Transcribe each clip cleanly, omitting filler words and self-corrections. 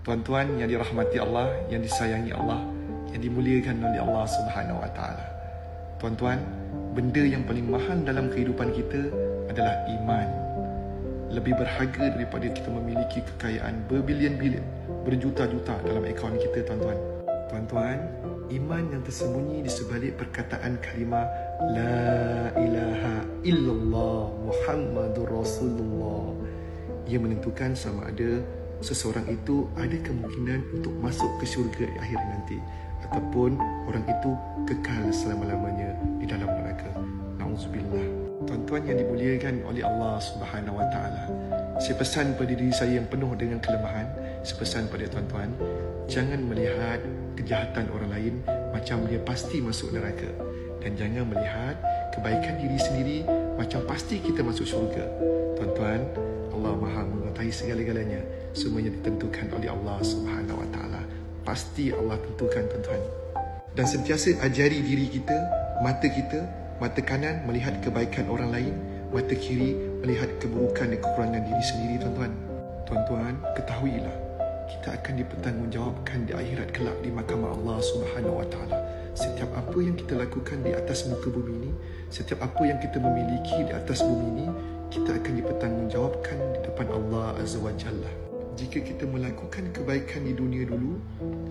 Tuan-tuan yang dirahmati Allah, yang disayangi Allah, yang dimuliakan oleh Allah Subhanahu Wa Taala. Tuan-tuan, benda yang paling mahal dalam kehidupan kita adalah iman. Lebih berharga daripada kita memiliki kekayaan berbilion-bilion, berjuta-juta dalam akaun kita, tuan-tuan. Tuan-tuan, iman yang tersembunyi di sebalik perkataan kalimah La ilaha illallah Muhammadur Rasulullah, ia menentukan sama ada seseorang itu ada kemungkinan untuk masuk ke syurga di akhir nanti, ataupun orang itu kekal selama-lamanya di dalam neraka. Na'udzubillah. Tuan-tuan yang dimuliakan oleh Allah Subhanahu Wa Taala, saya pesan pada diri saya yang penuh dengan kelemahan, saya pesan pada tuan-tuan, jangan melihat kejahatan orang lain macam dia pasti masuk neraka, dan jangan melihat kebaikan diri sendiri macam pasti kita masuk syurga. Tuan-tuan, Allah Maha mengetahui segala-galanya. Semuanya ditentukan oleh Allah Subhanahu Wa Taala. Pasti Allah tentukan, tuan-tuan. Dan sentiasa ajari diri kita, mata kanan melihat kebaikan orang lain, mata kiri melihat keburukan dan kekurangan diri sendiri, tuan-tuan. Tuan-tuan, ketahuilah, kita akan dipertanggungjawabkan di akhirat kelak di mahkamah Allah Subhanahu Wa Taala. Setiap apa yang kita lakukan di atas muka bumi ini, setiap apa yang kita memiliki di atas bumi ini, kita akan dipertanggungjawabkan di depan Allah Azza wa Jalla. Jika kita melakukan kebaikan di dunia dulu,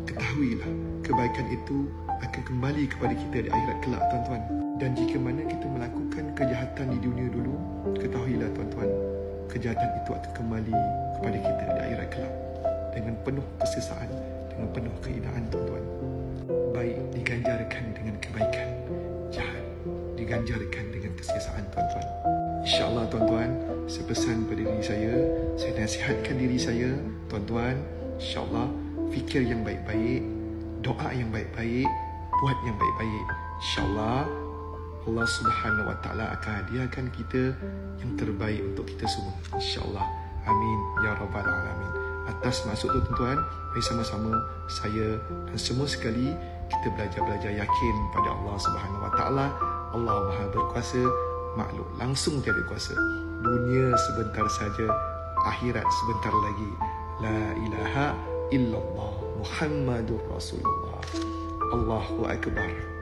ketahuilah kebaikan itu akan kembali kepada kita di akhirat kelak, tuan-tuan. Dan jika mana kita melakukan kejahatan di dunia dulu, ketahuilah, tuan-tuan, kejahatan itu akan kembali kepada kita di akhirat kelak dengan penuh kesesaan, dengan penuh kehinaan, tuan-tuan. Baik diganjarkan dengan kebaikan, jahat diganjarkan dengan kesesaan, tuan-tuan. InsyaAllah, tuan-tuan, saya pesan pada diri saya nasihatkan diri saya, tuan-tuan, insyaAllah, fikir yang baik-baik, doa yang baik-baik, buat yang baik-baik. InsyaAllah, Allah Subhanahu Wa Taala akan hadiahkan kita yang terbaik untuk kita semua. InsyaAllah. Amin. Ya Rabbal Alamin. Atas maksud itu, tuan-tuan, mari sama-sama saya dan semua sekali kita belajar yakin pada Allah Subhanahu Wa Taala. Allah Maha Berkuasa, makhluk langsung tiada kuasa. Dunia sebentar saja, akhirat sebentar lagi. La ilaha illallah Muhammadur Rasulullah. Allahu Akbar.